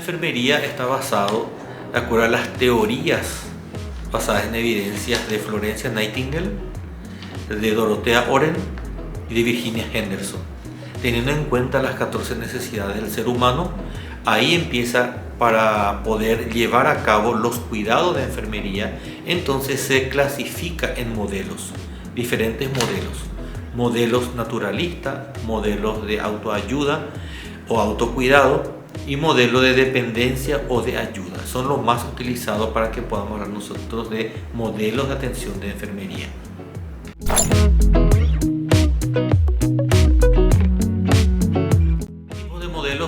enfermería está basado de acuerdo a las teorías basadas en evidencias de Florence Nightingale, de Dorothea Oren y de Virginia Henderson. Teniendo en cuenta las 14 necesidades del ser humano, ahí empieza para poder llevar a cabo los cuidados de enfermería. Entonces se clasifica en modelos, diferentes modelos naturalistas, modelos de autoayuda o autocuidado y modelo de dependencia o de ayuda. Son los más utilizados para que podamos hablar nosotros de modelos de atención de enfermería.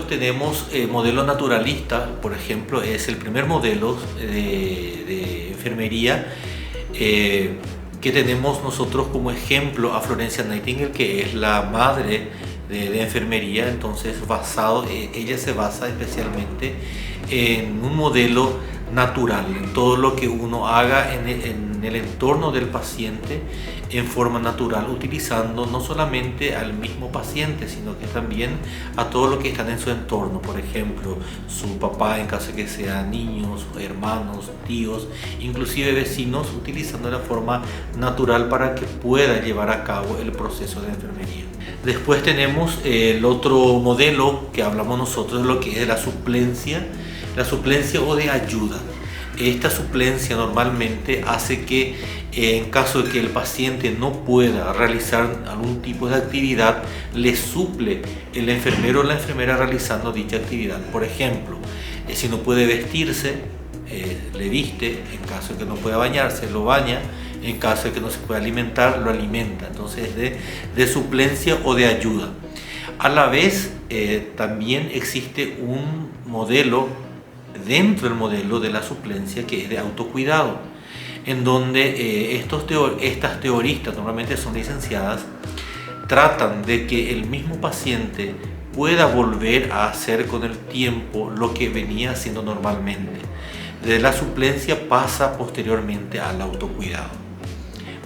Tenemos modelo naturalista, por ejemplo, es el primer modelo de enfermería que tenemos nosotros como ejemplo a Florence Nightingale, que es la madre de enfermería. Entonces ella se basa especialmente en un modelo natural, en todo lo que uno haga en el entorno del paciente en forma natural, utilizando no solamente al mismo paciente, sino que también a todo lo que están en su entorno, por ejemplo, su papá en caso de que sean niños, hermanos, tíos, inclusive vecinos, utilizando la forma natural para que pueda llevar a cabo el proceso de enfermería. Después tenemos el otro modelo que hablamos nosotros de lo que es la suplencia o de ayuda. Esta suplencia normalmente hace que en caso de que el paciente no pueda realizar algún tipo de actividad, le suple el enfermero o la enfermera realizando dicha actividad. Por ejemplo, si no puede vestirse, le viste; en caso de que no pueda bañarse, lo baña; en caso de que no se pueda alimentar, lo alimenta. Entonces de suplencia o de ayuda. A la vez también existe un modelo dentro del modelo de la suplencia que es de autocuidado, en donde estas teoristas, normalmente son licenciadas, tratan de que el mismo paciente pueda volver a hacer con el tiempo lo que venía haciendo normalmente. De la suplencia pasa posteriormente al autocuidado.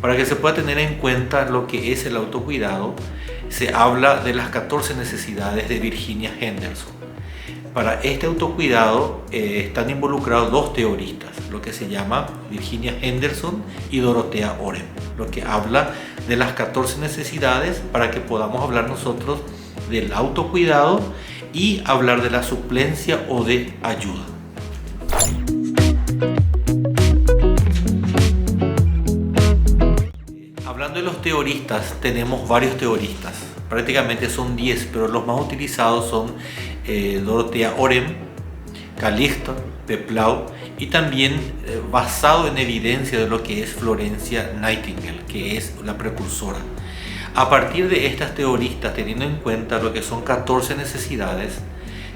Para que se pueda tener en cuenta lo que es el autocuidado, se habla de las 14 necesidades de Virginia Henderson. Para este autocuidado están involucrados dos teoristas, lo que se llama Virginia Henderson y Dorothea Oren, lo que habla de las 14 necesidades para que podamos hablar nosotros del autocuidado y hablar de la suplencia o de ayuda. Hablando de los teoristas, tenemos varios teoristas, prácticamente son 10, pero los más utilizados son Dorothea Oren, Calixto, Peplau y también basado en evidencia de lo que es Florence Nightingale, que es la precursora. A partir de estas teoristas, teniendo en cuenta lo que son 14 necesidades,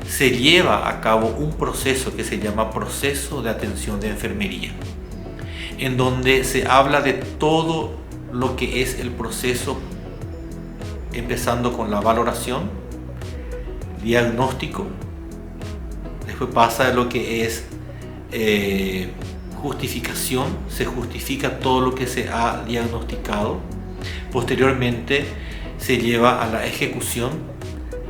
se lleva a cabo un proceso que se llama proceso de atención de enfermería, en donde se habla de todo lo que es el proceso, empezando con la valoración, diagnóstico, después pasa a lo que es justificación, se justifica todo lo que se ha diagnosticado, posteriormente se lleva a la ejecución,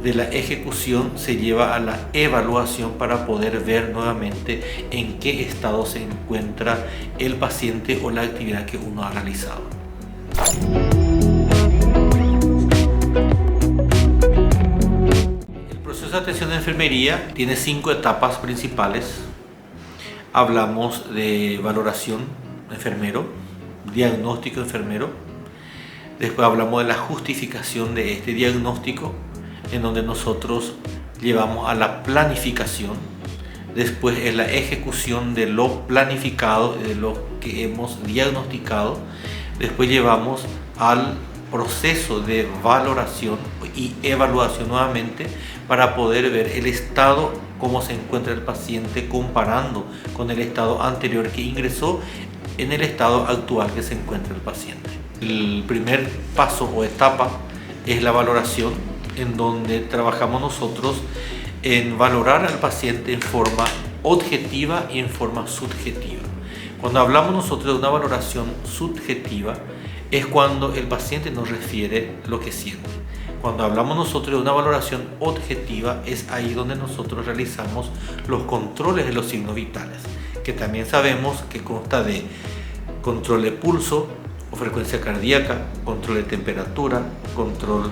de la ejecución se lleva a la evaluación para poder ver nuevamente en qué estado se encuentra el paciente o la actividad que uno ha realizado. La atención de enfermería tiene 5 etapas principales. Hablamos de valoración enfermero, diagnóstico enfermero, después hablamos de la justificación de este diagnóstico, en donde nosotros llevamos a la planificación, después es la ejecución de lo planificado y de lo que hemos diagnosticado, después llevamos al proceso de valoración y evaluación nuevamente para poder ver el estado, cómo se encuentra el paciente comparando con el estado anterior que ingresó en el estado actual que se encuentra el paciente. El primer paso o etapa es la valoración, en donde trabajamos nosotros en valorar al paciente en forma objetiva y en forma subjetiva. Cuando hablamos nosotros de una valoración subjetiva, es cuando el paciente nos refiere lo que siente. Cuando hablamos nosotros de una valoración objetiva, es ahí donde nosotros realizamos los controles de los signos vitales, que también sabemos que consta de control de pulso o frecuencia cardíaca, control de temperatura, control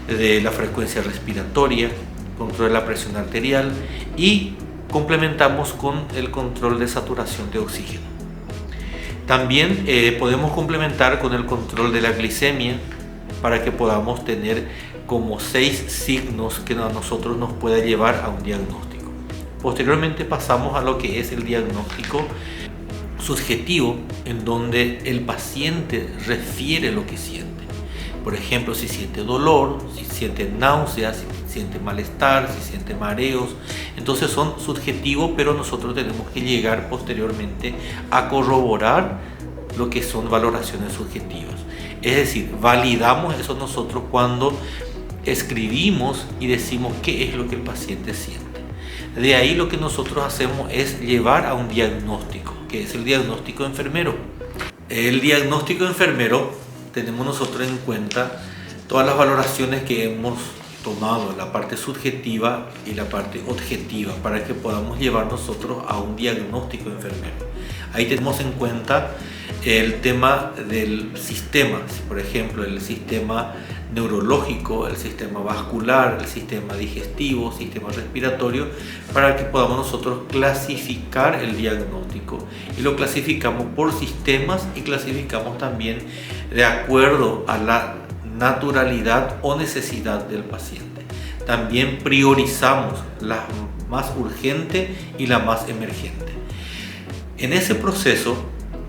de la frecuencia respiratoria, control de la presión arterial y complementamos con el control de saturación de oxígeno. También podemos complementar con el control de la glicemia para que podamos tener como 6 signos que a nosotros nos pueda llevar a un diagnóstico. Posteriormente pasamos a lo que es el diagnóstico subjetivo, en donde el paciente refiere lo que siente. Por ejemplo, si siente dolor, si siente náuseas, si siente malestar, si siente mareos. Entonces son subjetivos, pero nosotros tenemos que llegar posteriormente a corroborar lo que son valoraciones subjetivas. Es decir, validamos eso nosotros cuando escribimos y decimos qué es lo que el paciente siente. De ahí lo que nosotros hacemos es llevar a un diagnóstico, que es el diagnóstico enfermero. El diagnóstico enfermero tenemos nosotros en cuenta todas las valoraciones que hemos tomado, la parte subjetiva y la parte objetiva, para que podamos llevar nosotros a un diagnóstico enfermero. Ahí tenemos en cuenta el tema del sistema, por ejemplo, el sistema neurológico, el sistema vascular, el sistema digestivo, sistema respiratorio, para que podamos nosotros clasificar el diagnóstico, y lo clasificamos por sistemas y clasificamos también de acuerdo a la naturalidad o necesidad del paciente. También priorizamos la más urgente y la más emergente. En ese proceso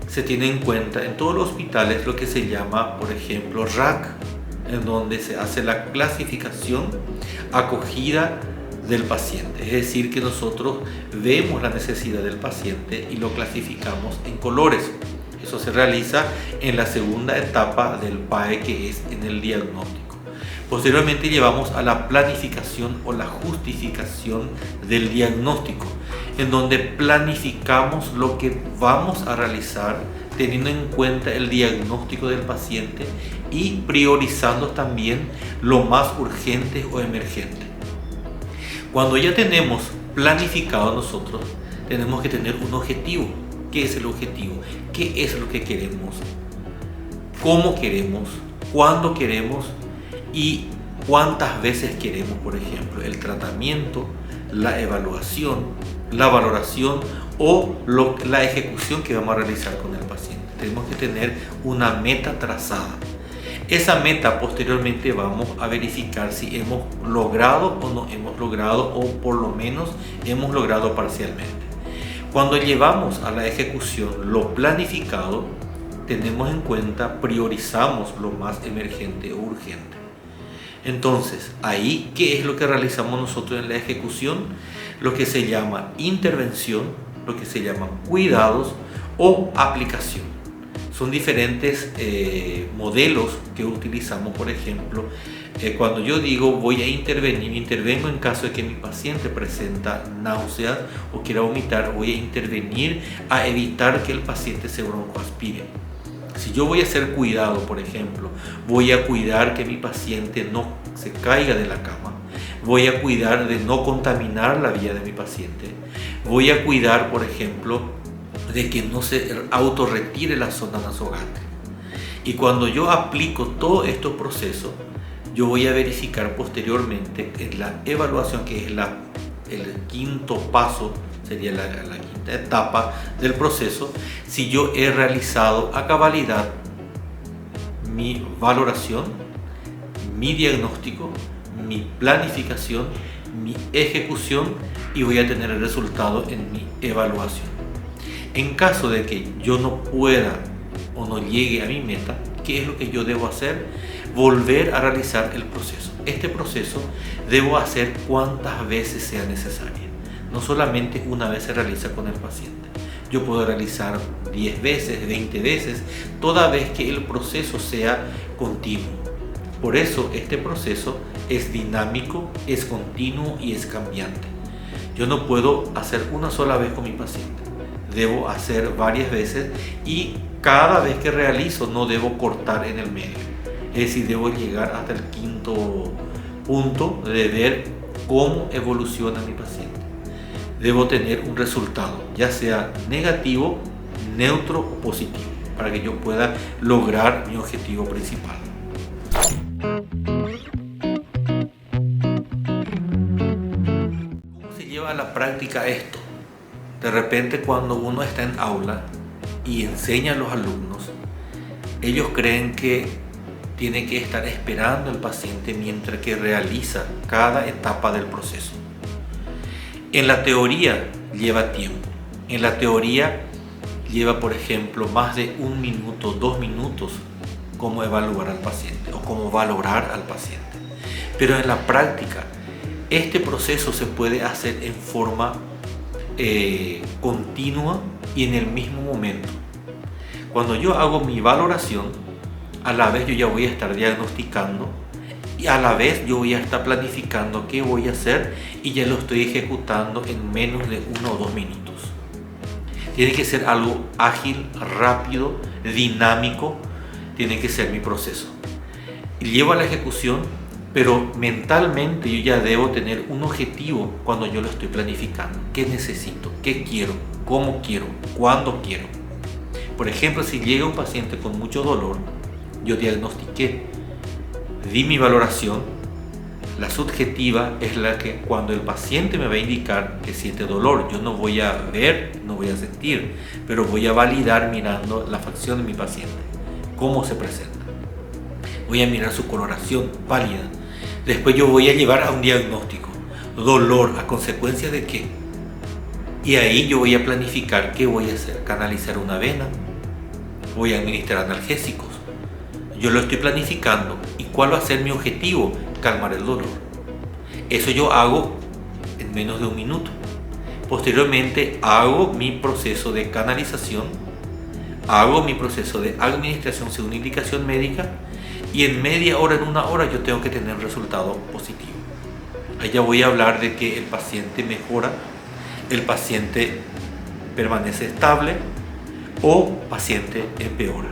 se tiene en cuenta en todos los hospitales lo que se llama, por ejemplo, RAC, en donde se hace la clasificación acogida del paciente. Es decir, que nosotros vemos la necesidad del paciente y lo clasificamos en colores. Eso se realiza en la segunda etapa del PAE, que es en el diagnóstico. Posteriormente llevamos a la planificación o la justificación del diagnóstico, en donde planificamos lo que vamos a realizar teniendo en cuenta el diagnóstico del paciente y priorizando también lo más urgente o emergente. Cuando ya tenemos planificado nosotros, tenemos que tener un objetivo. ¿Qué es el objetivo? ¿Qué es lo que queremos? ¿Cómo queremos? ¿Cuándo queremos? ¿Y cuántas veces queremos? Por ejemplo, el tratamiento, la evaluación, la valoración o la ejecución que vamos a realizar con el paciente. Tenemos que tener una meta trazada. Esa meta posteriormente vamos a verificar si hemos logrado o no hemos logrado, o por lo menos hemos logrado parcialmente. Cuando llevamos a la ejecución lo planificado, tenemos en cuenta, priorizamos lo más emergente o urgente. Entonces, ahí, ¿qué es lo que realizamos nosotros en la ejecución? Lo que se llama intervención, lo que se llaman cuidados o aplicación. Son diferentes modelos que utilizamos. Por ejemplo, cuando yo digo voy a intervenir, intervengo en caso de que mi paciente presenta náuseas o quiera vomitar, voy a intervenir a evitar que el paciente se broncoaspire. Si yo voy a hacer cuidado, por ejemplo, voy a cuidar que mi paciente no se caiga de la cama, voy a cuidar de no contaminar la vía de mi paciente, voy a cuidar, por ejemplo, de que no se autorretire la zona nasogástrica. Y cuando yo aplico todos estos procesos, yo voy a verificar posteriormente en la evaluación, que es el quinto paso, sería la quinta etapa del proceso, si yo he realizado a cabalidad mi valoración, mi diagnóstico, mi planificación, mi ejecución, y voy a tener el resultado en mi evaluación. En caso de que yo no pueda o no llegue a mi meta, ¿qué es lo que yo debo hacer? Volver a realizar el proceso. Este proceso debo hacer cuantas veces sea necesaria. No solamente una vez se realiza con el paciente. Yo puedo realizar 10 veces, 20 veces, toda vez que el proceso sea continuo. Por eso este proceso es dinámico, es continuo y es cambiante. Yo no puedo hacer una sola vez con mi paciente. Debo hacer varias veces, y cada vez que realizo no debo cortar en el medio. Es decir, debo llegar hasta el quinto punto de ver cómo evoluciona mi paciente. Debo tener un resultado, ya sea negativo, neutro o positivo, para que yo pueda lograr mi objetivo principal. ¿Cómo se lleva a la práctica esto? De repente, cuando uno está en aula y enseña a los alumnos, ellos creen que tiene que estar esperando al paciente mientras que realiza cada etapa del proceso. En la teoría lleva tiempo. En la teoría lleva, por ejemplo, más de 1 minuto, 2 minutos cómo evaluar al paciente o cómo valorar al paciente. Pero en la práctica, este proceso se puede hacer en forma continua y en el mismo momento. Cuando yo hago mi valoración, a la vez yo ya voy a estar diagnosticando y a la vez yo voy a estar planificando qué voy a hacer y ya lo estoy ejecutando en menos de 1 o 2 minutos. Tiene que ser algo ágil, rápido, dinámico, tiene que ser mi proceso. Y llevo a la ejecución, pero mentalmente yo ya debo tener un objetivo cuando yo lo estoy planificando. ¿Qué necesito? ¿Qué quiero? ¿Cómo quiero? ¿Cuándo quiero? Por ejemplo, si llega un paciente con mucho dolor, yo diagnostiqué, di mi valoración. La subjetiva es la que cuando el paciente me va a indicar que siente dolor, yo no voy a ver, no voy a sentir, pero voy a validar mirando la facción de mi paciente, cómo se presenta. Voy a mirar su coloración pálida. Después yo voy a llevar a un diagnóstico. Dolor, ¿a consecuencia de qué? Y ahí yo voy a planificar qué voy a hacer. Canalizar una vena, voy a administrar analgésicos. Yo lo estoy planificando. ¿Y cuál va a ser mi objetivo? Calmar el dolor. Eso yo hago en menos de 1 minuto. Posteriormente hago mi proceso de canalización, hago mi proceso de administración según indicación médica y en media hora, en 1 hora, yo tengo que tener un resultado positivo. Ahí ya voy a hablar de que el paciente mejora, el paciente permanece estable o paciente empeora.